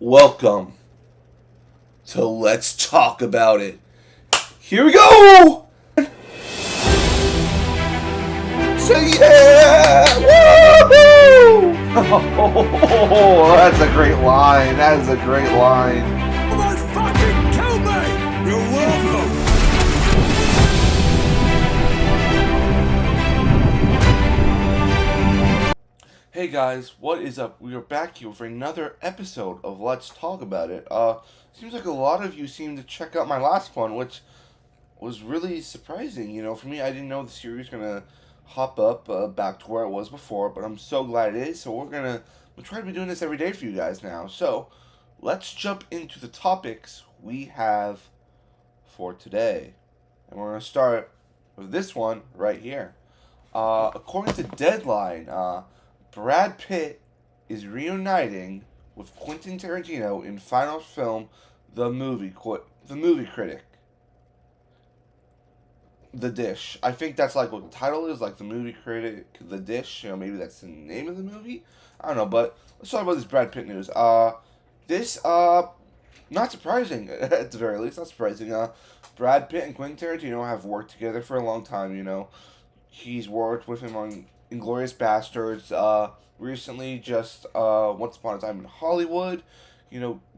Welcome to Let's Talk About It. Here we go! Say yeah! Woohoo! Oh, that's a great line. That is a great line. Almost fucking killed me! You're welcome! Hey guys, what is up? We are back here for another episode of Let's Talk About It. Seems like a lot of you seem to check out my last one, which was really surprising. For me, I didn't know the series was gonna hop up back to where it was before, but I'm so glad it is. So we'll try to be doing this every day for you guys now. So let's jump into the topics we have for today, and we're gonna start with this one right here. According to Deadline, Brad Pitt is reuniting with Quentin Tarantino in final film, The Movie Critic. The Dish. I think that's like what the title is, like The Movie Critic, The Dish. Maybe that's the name of the movie. I don't know, but let's talk about this Brad Pitt news. Not surprising at the very least. Not surprising. Brad Pitt and Quentin Tarantino have worked together for a long time. He's worked with him on Inglourious Bastards. Recently, just Once Upon a Time in Hollywood.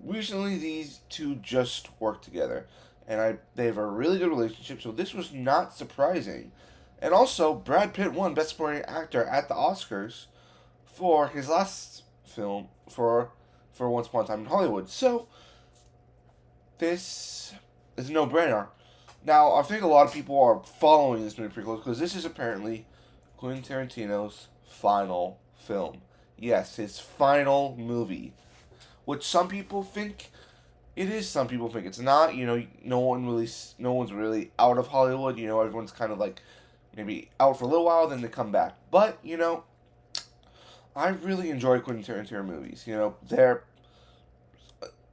Recently these two just worked together, and they have a really good relationship. So this was not surprising. And also, Brad Pitt won Best Supporting Actor at the Oscars for his last film for Once Upon a Time in Hollywood. So this is a no-brainer. Now, I think a lot of people are following this movie pretty close because this is apparently Quentin Tarantino's final film. Yes, his final movie. Which some people think it is, some people think it's not. No one's really out of Hollywood. Everyone's kind of like maybe out for a little while, then they come back. But, I really enjoy Quentin Tarantino movies. They're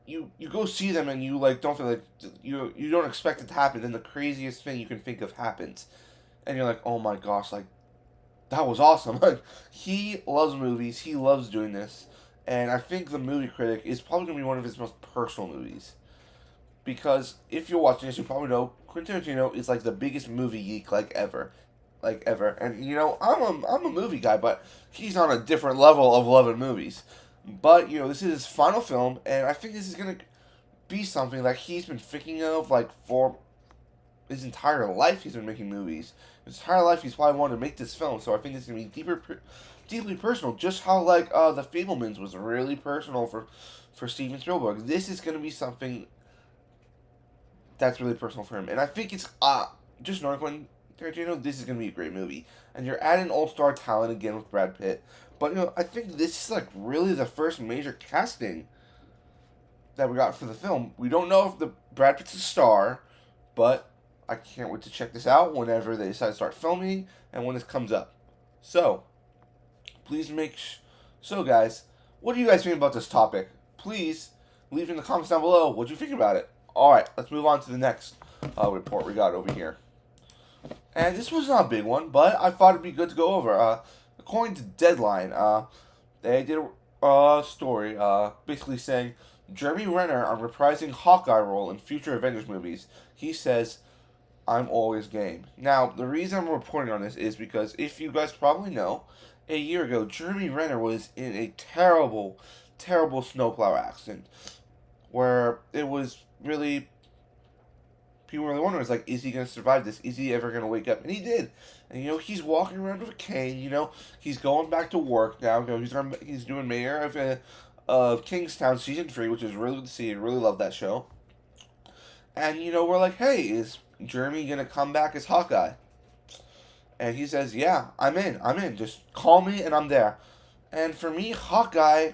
you go see them and you don't feel like you don't expect it to happen, then the craziest thing you can think of happens, and you're like, oh my gosh, like that was awesome. Like, he loves movies, he loves doing this, and I think The Movie Critic is probably gonna be one of his most personal movies, because if you're watching this, you probably know Quentin Tarantino is like the biggest movie geek ever. And I'm a movie guy, but he's on a different level of loving movies. But, this is his final film, and I think this is going to be something that he's been thinking of, for his entire life. He's been making movies. His entire life, he's probably wanted to make this film, so I think this is going to be deeply personal, just how, The Fabelmans was really personal for Steven Spielberg. This is going to be something that's really personal for him, and I think it's, just knowing Quentin Tarantino, this is going to be a great movie. And you're adding all-star talent again with Brad Pitt. But, I think this is, really the first major casting that we got for the film. We don't know if the Brad Pitt's a star, but I can't wait to check this out whenever they decide to start filming and when this comes up. So, please So, guys, what do you guys think about this topic? Please leave in the comments down below what you think about it. Alright, let's move on to the next report we got over here. And this was not a big one, but I thought it'd be good to go over. According to Deadline, they did a story basically saying Jeremy Renner on reprising Hawkeye role in future Avengers movies. He says, "I'm always game." Now, the reason I'm reporting on this is because, if you guys probably know, a year ago, Jeremy Renner was in a terrible, terrible snowplow accident where it was really... People were really wondering, is he going to survive this? Is he ever going to wake up? And he did. And, he's walking around with a cane, He's going back to work now. He's doing Mayor of Kingstown Season 3, which is really good to see. I really love that show. And, we're like, hey, is Jeremy going to come back as Hawkeye? And he says, yeah, I'm in. Just call me and I'm there. And for me, Hawkeye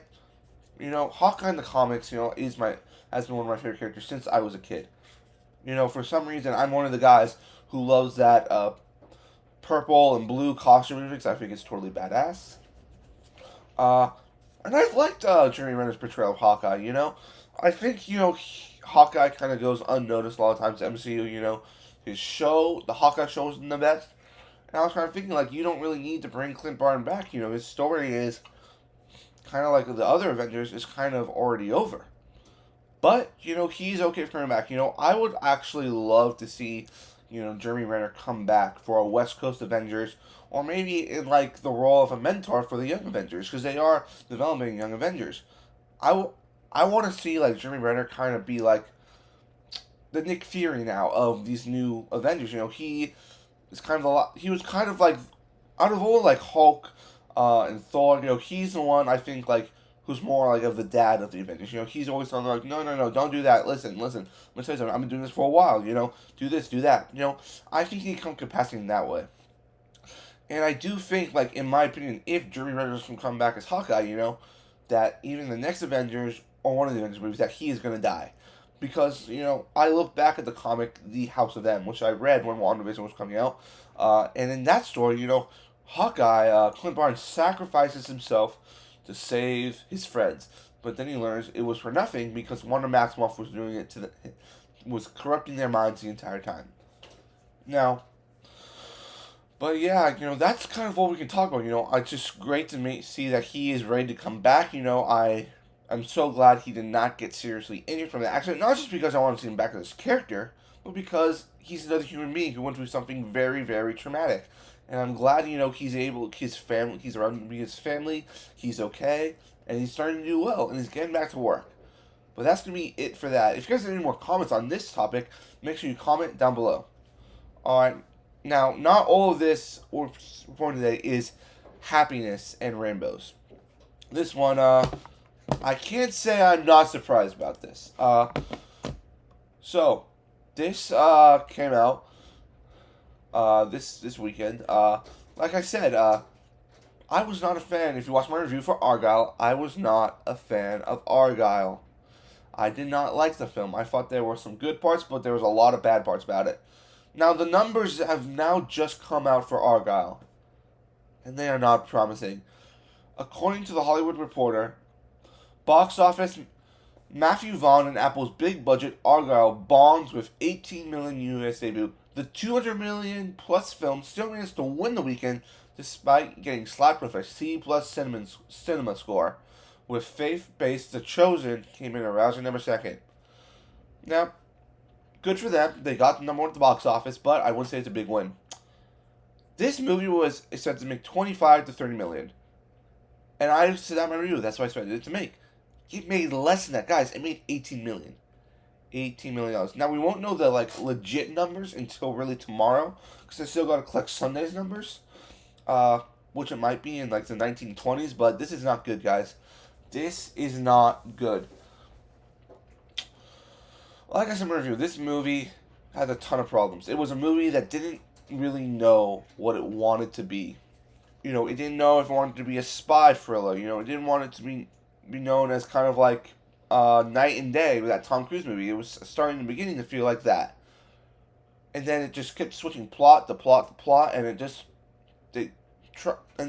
in the comics, has been one of my favorite characters since I was a kid. For some reason, I'm one of the guys who loves that purple and blue costume because I think it's totally badass. And I've liked Jeremy Renner's portrayal of Hawkeye, I think, Hawkeye kind of goes unnoticed a lot of times in MCU, His show, the Hawkeye show, isn't the best. And I was kind of thinking, you don't really need to bring Clint Barton back, his story is kind of like the other Avengers is kind of already over. But, he's okay for coming back. I would actually love to see, Jeremy Renner come back for a West Coast Avengers, or maybe in, like, the role of a mentor for the Young Avengers, because they are developing Young Avengers. I want to see, like, Jeremy Renner kind of be, like, the Nick Fury now of these new Avengers. He is kind of a lot. He was kind of like out of all like Hulk and Thor. He's the one I think like who's more like of the dad of the Avengers. He's always telling them like, no, no, no, don't do that. Listen. Let me tell you something. I've been doing this for a while. Do this, do that. I think he can come capacity in that way. And I do think, like, in my opinion, if Jeremy Renner can come back as Hawkeye, that even the next Avengers, or one of the Avengers movies, that he is going to die. Because, I look back at the comic The House of M, which I read when WandaVision was coming out. And in that story, Hawkeye, Clint Barnes, sacrifices himself to save his friends. But then he learns it was for nothing because Wanda Maximoff was doing it was corrupting their minds the entire time. Now, but yeah, that's kind of what we can talk about. It's just great to see that he is ready to come back. I'm so glad he did not get seriously injured from the accident. Not just because I want to see him back as his character, but because he's another human being who went through something very, very traumatic. And I'm glad, he's around his family, he's okay, and he's starting to do well, and he's getting back to work. But that's going to be it for that. If you guys have any more comments on this topic, make sure you comment down below. Alright, now, not all of this for today is happiness and rainbows. This one, I can't say I'm not surprised about this. So, this came out this weekend. Like I said, I was not a fan. If you watch my review for Argylle, I was not a fan of Argylle. I did not like the film. I thought there were some good parts, but there was a lot of bad parts about it. Now, the numbers have now just come out for Argylle, and they are not promising. According to The Hollywood Reporter, box office, Matthew Vaughn and Apple's big budget Argylle bonds with 18 million US debut. The 200 million plus film still managed to win the weekend despite getting slapped with a C+ cinema score. With faith-based The Chosen came in a rousing number 2nd. Now, good for them. They got the number 1 at the box office, but I wouldn't say it's a big win. This movie was said to make 25 to 30 million. And I said that in my review. That's what I expected it to make. It made less than that. Guys, it made 18 million. $18 million. Now, we won't know the, like, legit numbers until really tomorrow, because I still got to collect Sunday's numbers, which it might be in, like, the 1920s, but this is not good, guys. This is not good. Like I said in my review, this movie had a ton of problems. It was a movie that didn't really know what it wanted to be. It didn't know if it wanted to be a spy thriller. It didn't want it to be known as kind of like Night and Day with that Tom Cruise movie. It was starting in the beginning to feel like that. And then it just kept switching plot to plot to plot, and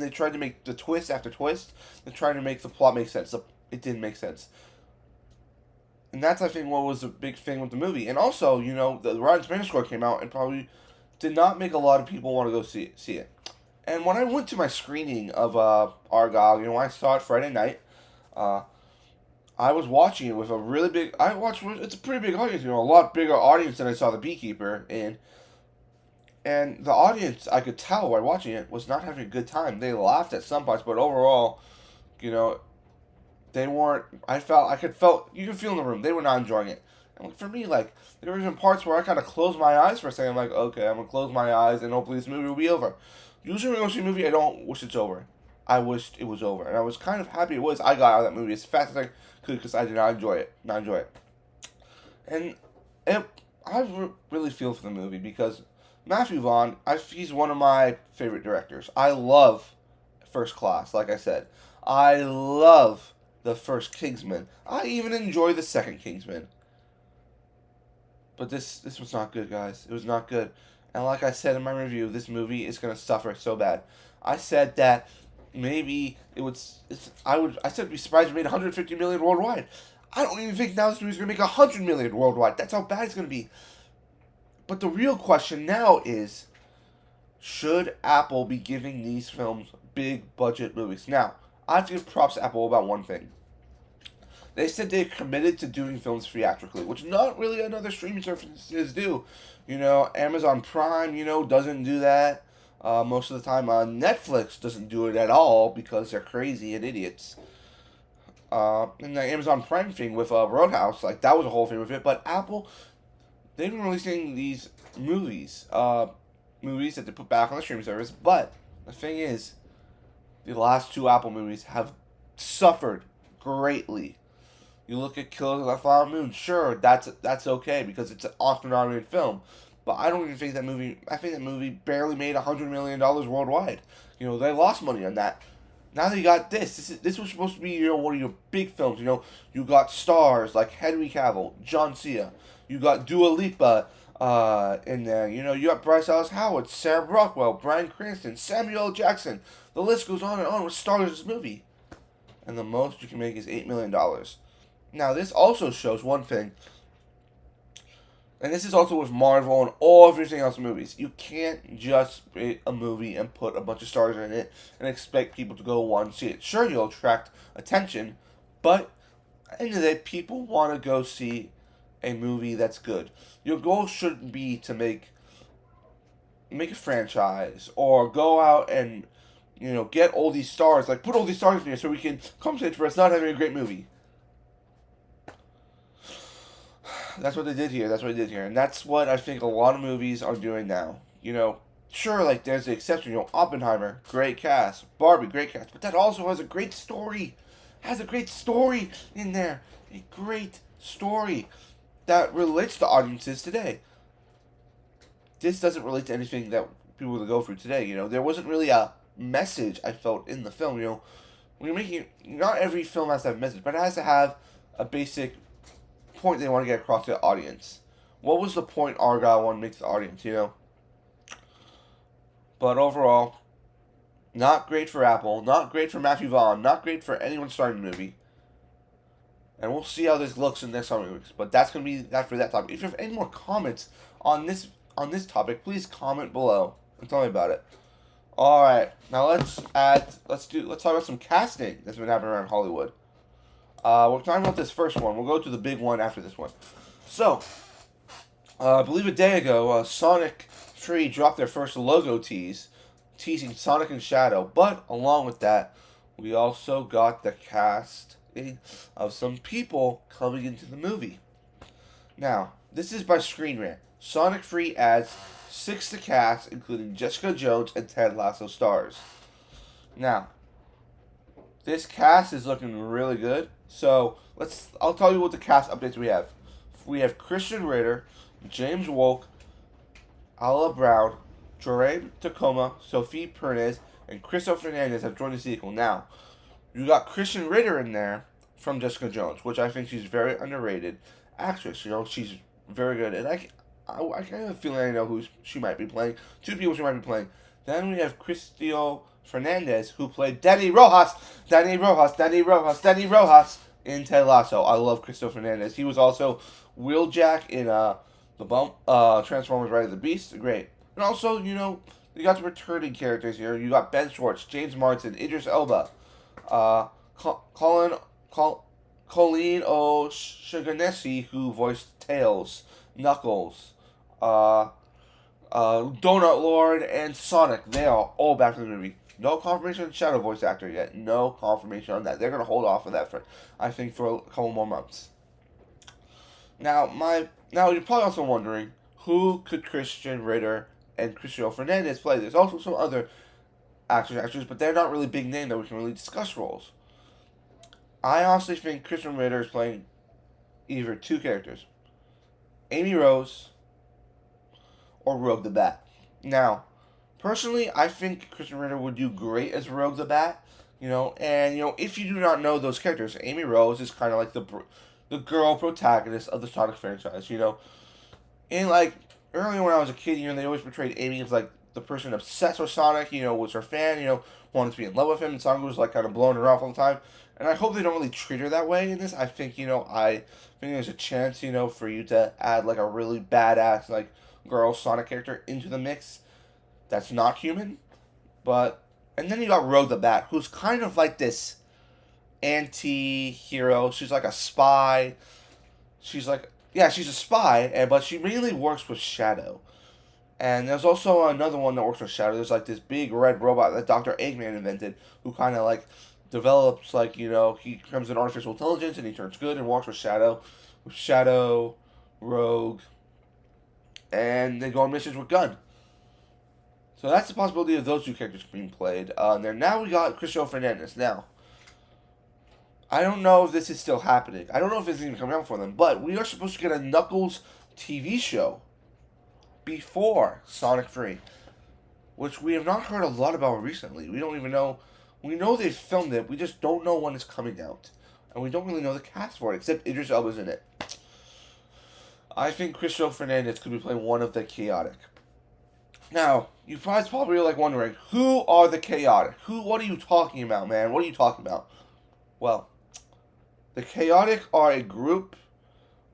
they tried to make the twist after twist. They tried to make the plot make sense. It didn't make sense. And that's, I think, what was the big thing with the movie. And also, the Rotten Tomatoes score came out and probably did not make a lot of people want to go see it. And when I went to my screening of Argylle, I saw it Friday night. I was watching it with a really big. It's a pretty big audience, a lot bigger audience than I saw The Beekeeper in. And the audience, I could tell by watching it, was not having a good time. They laughed at some parts, but overall, they weren't. You could feel in the room they were not enjoying it. And for me, like, there were even parts where I kind of closed my eyes for a second. I'm like, okay, I'm gonna close my eyes and hopefully this movie will be over. Usually when I go see a movie, I don't wish it's over. I wished it was over, and I was kind of happy it was. I got out of that movie as fast as I could because I did not enjoy it. And I really feel for the movie because Matthew Vaughn, he's one of my favorite directors. I love First Class, like I said. I love the first Kingsman. I even enjoy the second Kingsman. But this was not good, guys. It was not good. And like I said in my review, this movie is going to suffer so bad. I said that maybe I said I'd be surprised if it made 150 million worldwide. I don't even think now this movie's going to make 100 million worldwide. That's how bad it's going to be. But the real question now is, should Apple be giving these films big budget movies? Now, I have to give props to Apple about one thing. They said they're committed to doing films theatrically, which not really another streaming services do. Amazon Prime, doesn't do that. Most of the time, Netflix doesn't do it at all because they're crazy and idiots. And the Amazon Prime thing with Roadhouse, like that was a whole thing with it. But Apple, they've been releasing these movies that they put back on the streaming service. But the thing is, the last two Apple movies have suffered greatly. You look at Killers of the Flower Moon, sure, that's okay because it's an Oscar-nominated film. But I don't even think that movie. I think that movie barely made $100 million worldwide. They lost money on that. Now that you got this was supposed to be one of your big films. You got stars like Henry Cavill, John Cena. You got Dua Lipa in there. You got Bryce Dallas Howard, Sam Rockwell, Bryan Cranston, Samuel L. Jackson. The list goes on and on with stars in this movie. And the most you can make is $8 million. Now this also shows one thing. And this is also with Marvel and everything else in movies. You can't just make a movie and put a bunch of stars in it and expect people to go want to see it. Sure, you'll attract attention, but at the end of the day, people want to go see a movie that's good. Your goal shouldn't be to make a franchise or go out and get all these stars. Like, put all these stars in here so we can compensate for us not having a great movie. That's what they did here. And that's what I think a lot of movies are doing now. Sure, like, there's the exception. Oppenheimer, great cast. Barbie, great cast. But that also has a great story. In there. A great story that relates to audiences today. This doesn't relate to anything that people would go through today. There wasn't really a message, I felt, in the film. When you're making not every film has to have a message, but it has to have a basic point they want to get across to the audience. What was the point Argylle wanted to make to the audience, But overall, not great for Apple, not great for Matthew Vaughn, not great for anyone starting the movie. And we'll see how this looks in the next coming weeks. But that's going to be that for that topic. If you have any more comments on this topic, please comment below and tell me about it. Alright, now let's talk about some casting that's been happening around Hollywood. We're talking about this first one. We'll go to the big one after this one. So, I believe a day ago, Sonic 3 dropped their first logo teasing Sonic and Shadow. But, along with that, we also got the casting of some people coming into the movie. Now, this is by Screen Rant. Sonic 3 adds 6 to cast, including Jessica Jones and Ted Lasso stars. Now, this cast is looking really good. So, I'll tell you what the cast updates we have. We have Christian Ritter, James Wolk, Ala Brown, Joreen Tacoma, Sophie Perez, and Christopher Fernandez have joined the sequel. Now, you got Christian Ritter in there from Jessica Jones, which I think she's very underrated actress. She's very good. And I kind of have a feeling I know who she might be playing. Two people she might be playing. Then we have Cristiano Fernandez, who played Danny Rojas in Ted Lasso. I love Cristiano Fernandez. He was also Wheeljack in Transformers: Rise of the Beast. Great. And also, you got the returning characters here. You got Ben Schwartz, James Marsden, Idris Elba, Colleen O'Shaughnessy, who voiced Tails, Knuckles, Donut Lord, and Sonic. They are all back in the movie. No confirmation on Shadow voice actor yet. No confirmation on that. They're going to hold off on that for a couple more months. Now you're probably also wondering, who could Christian Ritter and Cristiano Fernandez play? There's also some other actors, but they're not really big names that we can really discuss roles. I honestly think Christian Ritter is playing either two characters, Amy Rose or Rogue the Bat. Now, personally, I think Christian Ritter would do great as Rogue the Bat, and if you do not know those characters, Amy Rose is kind of like the girl protagonist of the Sonic franchise, And like earlier when I was a kid, they always portrayed Amy as like the person obsessed with Sonic, was her fan, wanted to be in love with him, and Sonic was like kind of blowing her off all the time. And I hope they don't really treat her that way in this. I think, I think there's a chance, for you to add like a really badass like girl Sonic character into the mix that's not human. And then you got Rogue the Bat, who's kind of like this anti-hero. She's like a spy. She's like, yeah, she's a spy, but she mainly works with Shadow. And there's also another one that works with Shadow. There's like this big red robot that Dr. Eggman invented, who kind of like develops, like, he becomes an artificial intelligence and he turns good and works with Shadow, Rogue, and they go on missions with Gunn. So that's the possibility of those two characters being played. Now we got Christopher Fernandez. Now, I don't know if this is still happening. I don't know if it's even coming out for them, but we are supposed to get a Knuckles TV show before Sonic 3, which we have not heard a lot about recently. We don't even know. We know they filmed it. We just don't know when it's coming out, and we don't really know the cast for it, except Idris Elba's in it. I think Christopher Fernandez could be playing one of the Chaotic. Now, you probably like wondering, who are the Chaotic? What are you talking about, man? What are you talking about? Well, the Chaotic are a group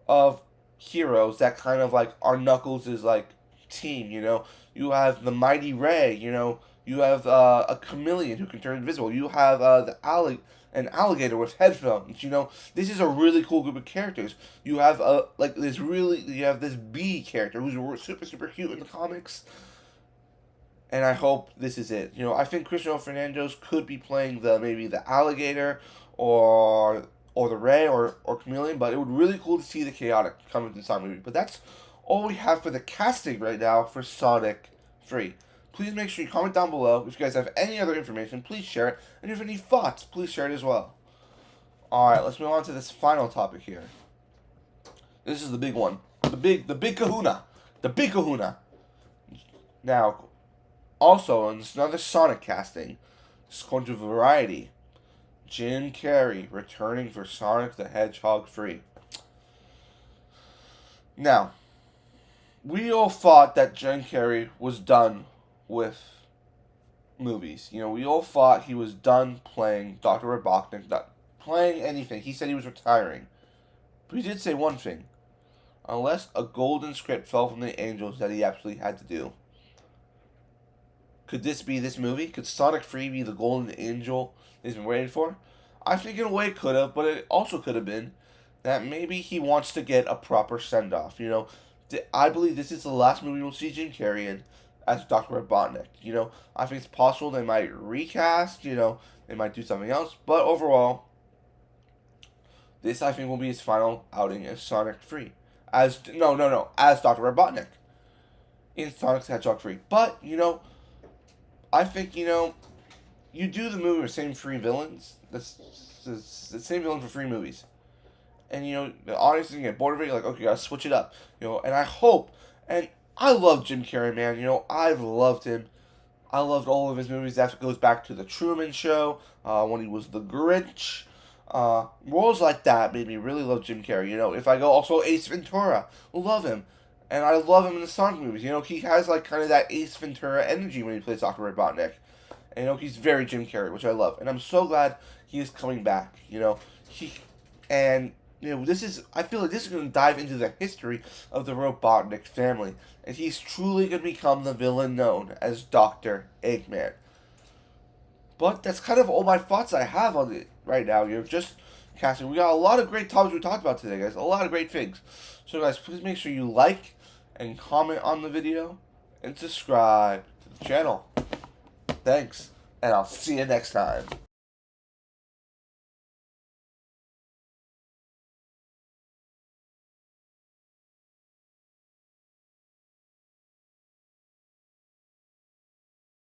of heroes that kind of like are Knuckles' like team, You have the Mighty Ray, You have a chameleon who can turn invisible. You have an alligator with headphones, This is a really cool group of characters. You have you have this bee character who's super, super cute in the comics. And I hope this is it. I think Cristiano Fernandez could be playing maybe the alligator or the Ray or chameleon, but it would be really cool to see the Chaotic come into the Sonic movie. But that's all we have for the casting right now for Sonic 3. Please make sure you comment down below. If you guys have any other information, please share it. And if you have any thoughts, please share it as well. Alright, let's move on to this final topic here. This is the big one. The big kahuna. The big kahuna. Now, also, in another Sonic casting, it's going to Variety. Jim Carrey returning for Sonic the Hedgehog 3. Now, we all thought that Jim Carrey was done with movies. We all thought he was done playing Dr. Robotnik, not playing anything. He said he was retiring. But he did say one thing. Unless a golden script fell from the angels that he absolutely had to do. Could this be this movie? Could Sonic 3 be the golden angel he's been waiting for? I think in a way it could have, but it also could have been that maybe he wants to get a proper send-off. I believe this is the last movie we'll see Jim Carrey in as Dr. Robotnik. I think it's possible they might recast, they might do something else, but overall, this I think will be his final outing as Sonic 3. As Dr. Robotnik in Sonic the Hedgehog 3. But, I think, you do the movie with the same three villains. That's the same villain for 3 movies. And, the audience is going to get bored of it. You're like, okay, gotta switch it up. And I hope, and I love Jim Carrey, man. I've loved him. I loved all of his movies. That goes back to The Truman Show, when he was the Grinch. Roles like that made me really love Jim Carrey. If I go also Ace Ventura, love him. And I love him in the Sonic movies. He has like kind of that Ace Ventura energy when he plays Dr. Robotnik. And he's very Jim Carrey, which I love. And I'm so glad he is coming back. I feel like this is going to dive into the history of the Robotnik family. And he's truly going to become the villain known as Dr. Eggman. But that's kind of all my thoughts I have on it right now. Just casting. We got a lot of great topics we talked about today, guys. A lot of great things. So, guys, please make sure you like and comment on the video and subscribe to the channel. Thanks, and I'll see you next time.